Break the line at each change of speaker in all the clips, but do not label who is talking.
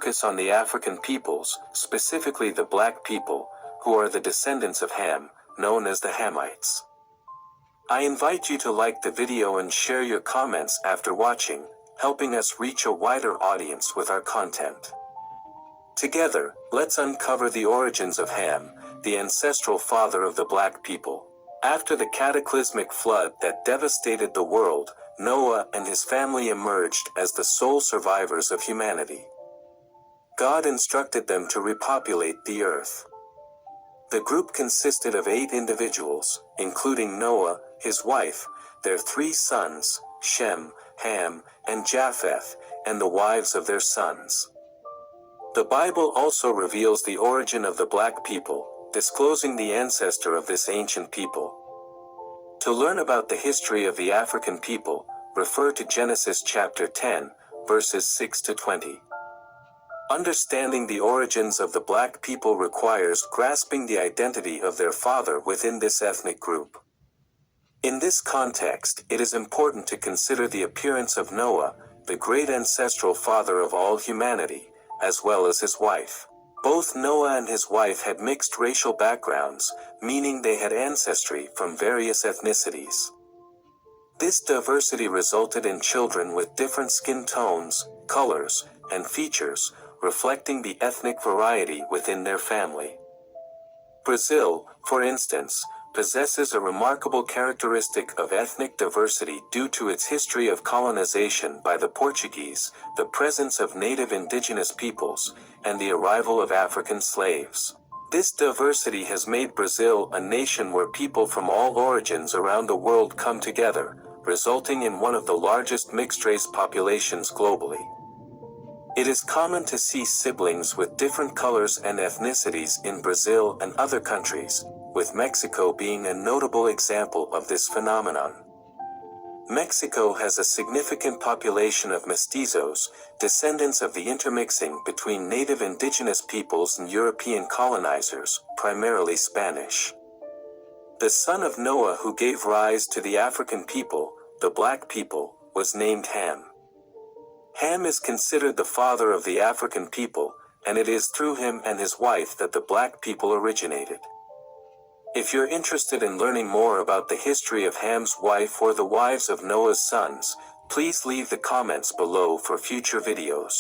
focus on the African peoples, specifically the black people, who are the descendants of Ham, known as the Hamites. I invite you to like the video and share your comments after watching, helping us reach a wider audience with our content. Together, let's uncover the origins of Ham, the ancestral father of the black people. After the cataclysmic flood that devastated the world, Noah and his family emerged as the sole survivors of humanity. God instructed them to repopulate the earth. The group consisted of 8 individuals, including Noah, his wife, their 3 sons, Shem, Ham, and Japheth, and the wives of their sons. The Bible also reveals the origin of the black people, disclosing the ancestor of this ancient people. To learn about the history of the African people, refer to Genesis chapter 10, verses 6 to 20. Understanding the origins of the black people requires grasping the identity of their father within this ethnic group. In this context, it is important to consider the appearance of Noah, the great ancestral father of all humanity, as well as his wife. Both Noah and his wife had mixed racial backgrounds, meaning they had ancestry from various ethnicities. This diversity resulted in children with different skin tones, colors, and features, reflecting the ethnic variety within their family. Brazil, for instance, possesses a remarkable characteristic of ethnic diversity due to its history of colonization by the Portuguese, the presence of native indigenous peoples, and the arrival of African slaves. This diversity has made Brazil a nation where people from all origins around the world come together, resulting in one of the largest mixed-race populations globally. It is common to see siblings with different colors and ethnicities in Brazil and other countries, with Mexico being a notable example of this phenomenon. Mexico has a significant population of mestizos, descendants of the intermixing between native indigenous peoples and European colonizers, primarily Spanish. The son of Noah who gave rise to the African people, the black people, was named Ham. Ham is considered the father of the African people, and it is through him and his wife that the black people originated. If you're interested in learning more about the history of Ham's wife or the wives of Noah's sons, please leave the comments below for future videos.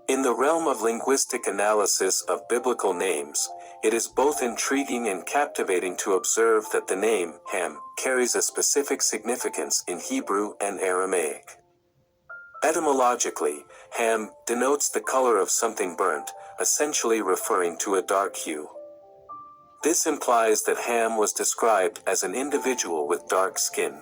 In the realm of linguistic analysis of biblical names, it is both intriguing and captivating to observe that the name Ham carries a specific significance in Hebrew and Aramaic. Etymologically, Ham denotes the color of something burnt, essentially referring to a dark hue. This implies that Ham was described as an individual with dark skin.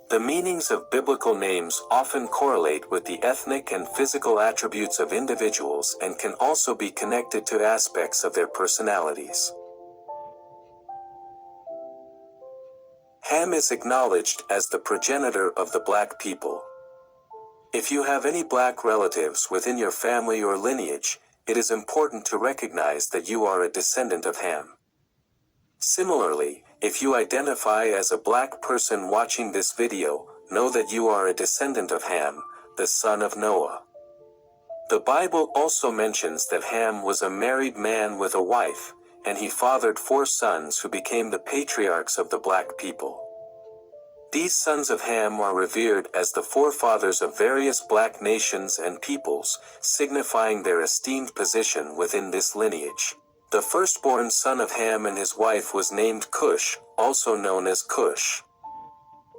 The meanings of biblical names often correlate with the ethnic and physical attributes of individuals and can also be connected to aspects of their personalities. Ham is acknowledged as the progenitor of the black people. If you have any black relatives within your family or lineage, it is important to recognize that you are a descendant of Ham. Similarly, if you identify as a black person watching this video, know that you are a descendant of Ham, the son of Noah. The Bible also mentions that Ham was a married man with a wife, and he fathered 4 sons who became the patriarchs of the black people. These sons of Ham are revered as the forefathers of various black nations and peoples, signifying their esteemed position within this lineage. The firstborn son of Ham and his wife was named Cush, also known as Cush.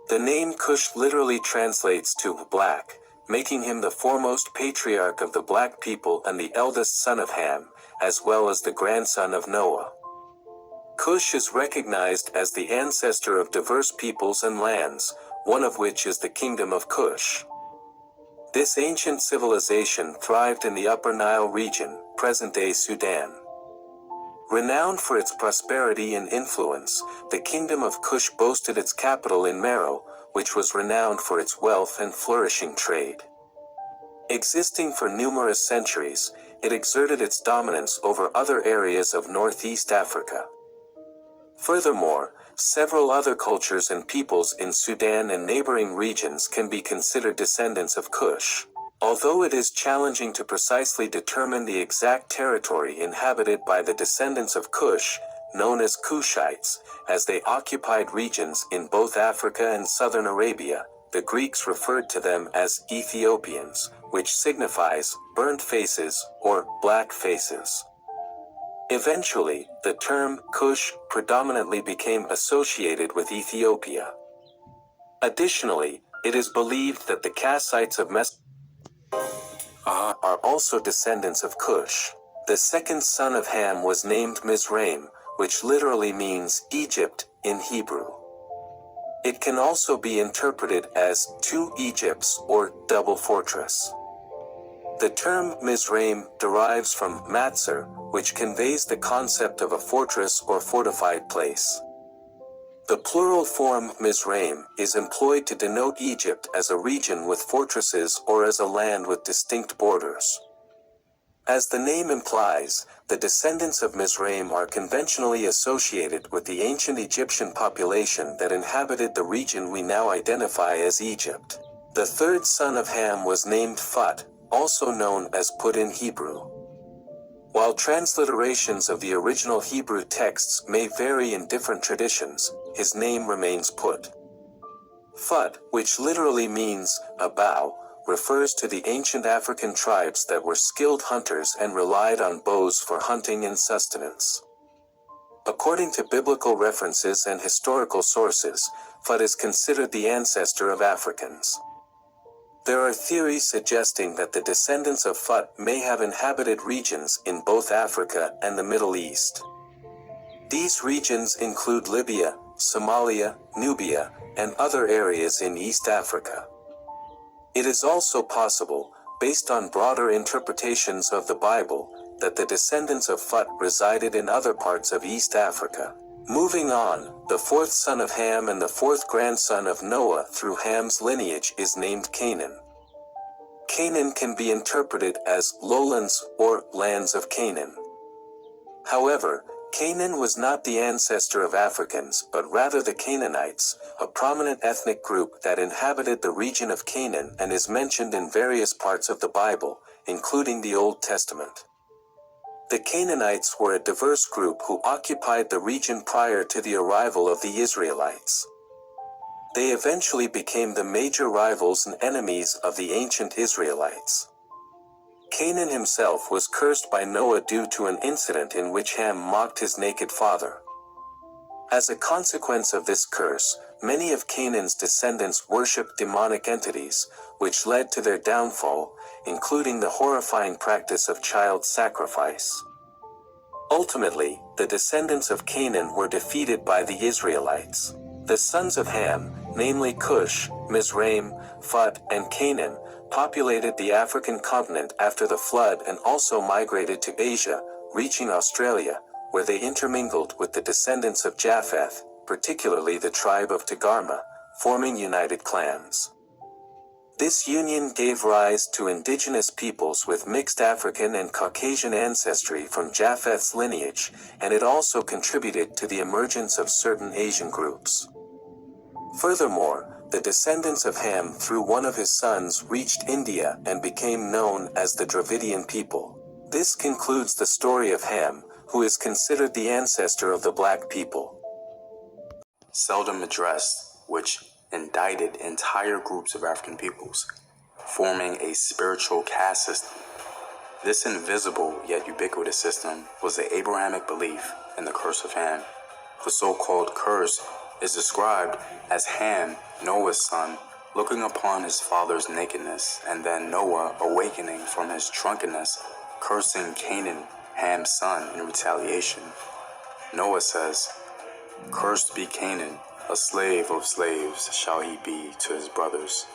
The name Cush literally translates to black, making him the foremost patriarch of the black people and the eldest son of Ham, as well as the grandson of Noah. Cush is recognized as the ancestor of diverse peoples and lands, one of which is the Kingdom of Cush. This ancient civilization thrived in the Upper Nile region, present-day Sudan. Renowned for its prosperity and influence, the Kingdom of Cush boasted its capital in Meroe, which was renowned for its wealth and flourishing trade. Existing for numerous centuries, it exerted its dominance over other areas of Northeast Africa. Furthermore, several other cultures and peoples in Sudan and neighboring regions can be considered descendants of Cush. Although it is challenging to precisely determine the exact territory inhabited by the descendants of Cush, known as Cushites, as they occupied regions in both Africa and southern Arabia, the Greeks referred to them as Ethiopians, which signifies burnt faces or black faces. Eventually, the term Cush predominantly became associated with Ethiopia. Additionally, it is believed that the Kassites of Mesopotamia are also descendants of Cush. The second son of Ham was named Mizraim, which literally means Egypt in Hebrew. It can also be interpreted as two Egypts or double fortress. The term Mizraim derives from Matzar, which conveys the concept of a fortress or fortified place. The plural form Mizraim is employed to denote Egypt as a region with fortresses or as a land with distinct borders. As the name implies, the descendants of Mizraim are conventionally associated with the ancient Egyptian population that inhabited the region we now identify as Egypt. The third son of Ham was named Phut, also known as Put in Hebrew. While transliterations of the original Hebrew texts may vary in different traditions, his name remains Put. Phut, which literally means a bow, refers to the ancient African tribes that were skilled hunters and relied on bows for hunting and sustenance. According to biblical references and historical sources, Phut is considered the ancestor of Africans. There are theories suggesting that the descendants of Phut may have inhabited regions in both Africa and the Middle East. These regions include Libya, Somalia, Nubia, and other areas in East Africa. It is also possible, based on broader interpretations of the Bible, that the descendants of Phut resided in other parts of East Africa. Moving on, the fourth son of Ham and the fourth grandson of Noah through Ham's lineage is named Canaan. Canaan can be interpreted as lowlands or lands of Canaan. However, Canaan was not the ancestor of Africans but rather the Canaanites, a prominent ethnic group that inhabited the region of Canaan and is mentioned in various parts of the Bible, including the Old Testament. The Canaanites were a diverse group who occupied the region prior to the arrival of the Israelites. They eventually became the major rivals and enemies of the ancient Israelites. Canaan himself was cursed by Noah due to an incident in which Ham mocked his naked father. As a consequence of this curse, many of Canaan's descendants worshipped demonic entities, which led to their downfall, including the horrifying practice of child sacrifice. Ultimately, the descendants of Canaan were defeated by the Israelites. The sons of Ham, namely Cush, Mizraim, Phut, and Canaan, populated the African continent after the flood and also migrated to Asia, reaching Australia, where they intermingled with the descendants of Japheth, particularly the tribe of Togarmah, forming united clans. This union gave rise to indigenous peoples with mixed African and Caucasian ancestry from Japheth's lineage, and it also contributed to the emergence of certain Asian groups. Furthermore, the descendants of Ham through one of his sons reached India and became known as the Dravidian people. This concludes the story of Ham, who is considered the ancestor of the black people.
Seldom addressed, which indicted entire groups of African peoples, forming a spiritual caste system. This invisible yet ubiquitous system was the Abrahamic belief in the curse of Ham. The so-called curse is described as Ham, Noah's son, looking upon his father's nakedness, and then Noah awakening from his drunkenness, cursing Canaan, Ham's son, in retaliation. Noah says, "Cursed be Canaan, a slave of slaves shall he be to his brothers."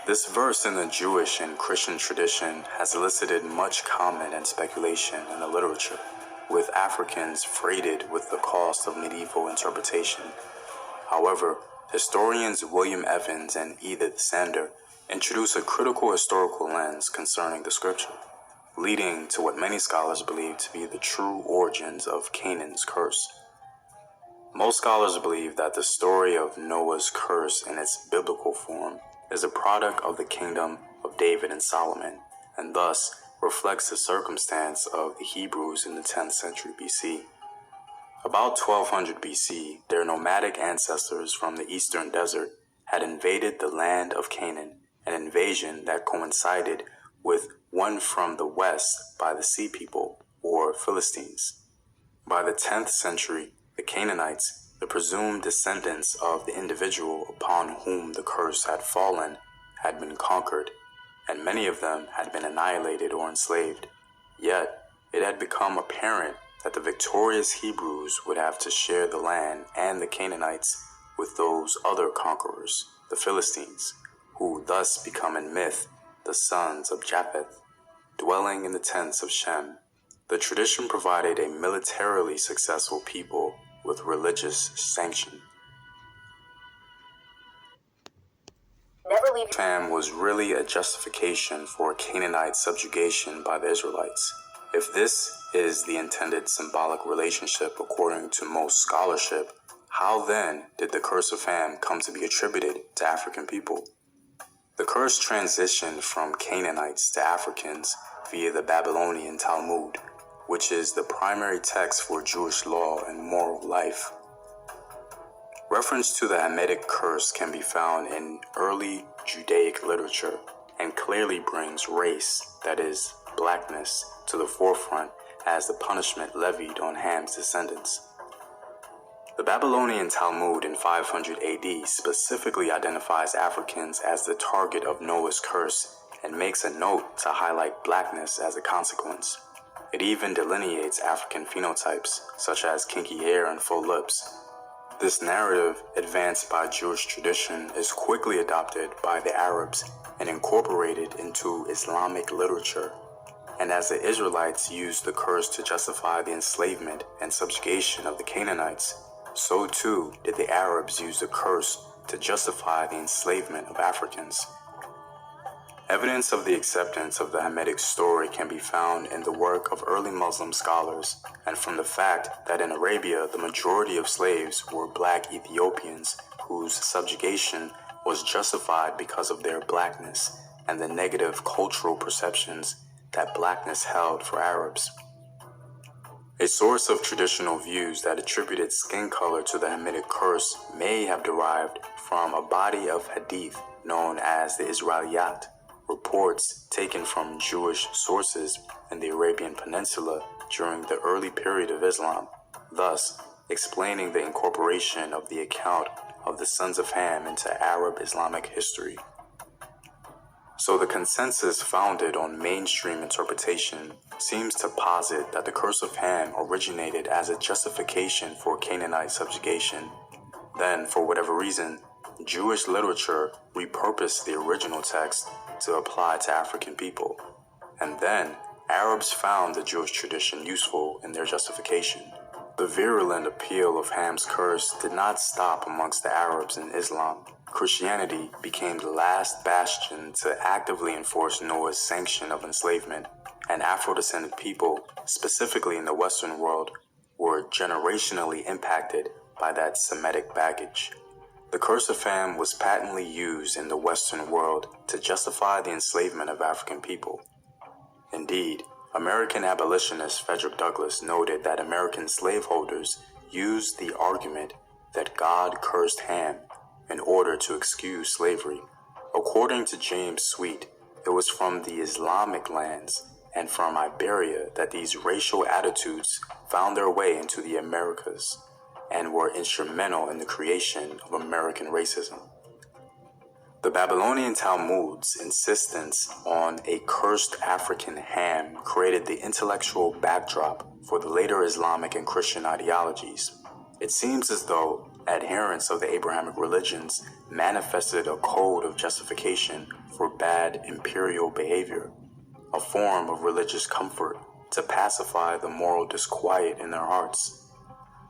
This verse in the Jewish and Christian tradition has elicited much comment and speculation in the literature, with Africans freighted with the cost of medieval interpretation. However, historians William Evans and Edith Sander introduce a critical historical lens concerning the scripture, leading to what many scholars believe to be the true origins of Canaan's curse. Most scholars believe that the story of Noah's curse in its biblical form is a product of the kingdom of David and Solomon, and thus reflects the circumstance of the Hebrews in the 10th century BC. About 1200 BC, their nomadic ancestors from the eastern desert had invaded the land of Canaan, an invasion that coincided with one from the west by the Sea People, or Philistines. By the 10th century, the Canaanites, the presumed descendants of the individual upon whom the curse had fallen, had been conquered, and many of them had been annihilated or enslaved. Yet, it had become apparent that the victorious Hebrews would have to share the land and the Canaanites with those other conquerors, the Philistines, who thus become in myth the sons of Japheth, dwelling in the tents of Shem. The tradition provided a militarily successful people with religious sanction. Fam was really a justification for Canaanite subjugation by the Israelites. If this is the intended symbolic relationship according to most scholarship, how then did the curse of Ham come to be attributed to African people? The curse transitioned from Canaanites to Africans via the Babylonian Talmud, which is the primary text for Jewish law and moral life. Reference to the Hamitic curse can be found in early Judaic literature and clearly brings race, that is, blackness, to the forefront as the punishment levied on Ham's descendants. The Babylonian Talmud in 500 AD specifically identifies Africans as the target of Noah's curse and makes a note to highlight blackness as a consequence. It even delineates African phenotypes, such as kinky hair and full lips. This narrative, advanced by Jewish tradition, is quickly adopted by the Arabs and incorporated into Islamic literature. And as the Israelites used the curse to justify the enslavement and subjugation of the Canaanites, so too did the Arabs use the curse to justify the enslavement of Africans. Evidence of the acceptance of the Hamitic story can be found in the work of early Muslim scholars and from the fact that in Arabia the majority of slaves were black Ethiopians whose subjugation was justified because of their blackness and the negative cultural perceptions that blackness held for Arabs. A source of traditional views that attributed skin color to the Hamitic curse may have derived from a body of hadith known as the Israeliyat, reports taken from Jewish sources in the Arabian Peninsula during the early period of Islam, thus explaining the incorporation of the account of the sons of Ham into Arab Islamic history. So the consensus founded on mainstream interpretation seems to posit that the curse of Ham originated as a justification for Canaanite subjugation. Then, for whatever reason, Jewish literature repurposed the original text to apply to African people. And then, Arabs found the Jewish tradition useful in their justification. The virulent appeal of Ham's curse did not stop amongst the Arabs in Islam. Christianity became the last bastion to actively enforce Noah's sanction of enslavement, and Afro-descended people, specifically in the Western world, were generationally impacted by that Semitic baggage. The curse of Ham was patently used in the Western world to justify the enslavement of African people. Indeed, American abolitionist Frederick Douglass noted that American slaveholders used the argument that God cursed Ham in order to excuse slavery. According to James Sweet, it was from the Islamic lands and from Iberia that these racial attitudes found their way into the Americas and were instrumental in the creation of American racism. The Babylonian Talmud's insistence on a cursed African Ham created the intellectual backdrop for the later Islamic and Christian ideologies. It seems as though adherents of the Abrahamic religions manifested a code of justification for bad imperial behavior, a form of religious comfort to pacify the moral disquiet in their hearts.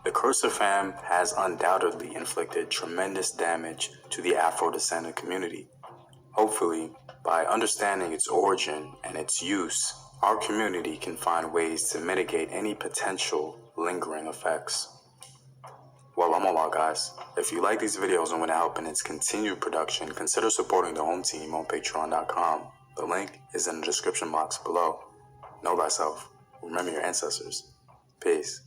The curse of Ham has undoubtedly inflicted tremendous damage to the Afro-descendant community. Hopefully, by understanding its origin and its use, our community can find ways to mitigate any potential lingering effects. Well, I'm all guys. If you like these videos and want to help in its continued production, consider supporting the home team on patreon.com. The link is in the description box below. Know thyself. Remember your ancestors. Peace.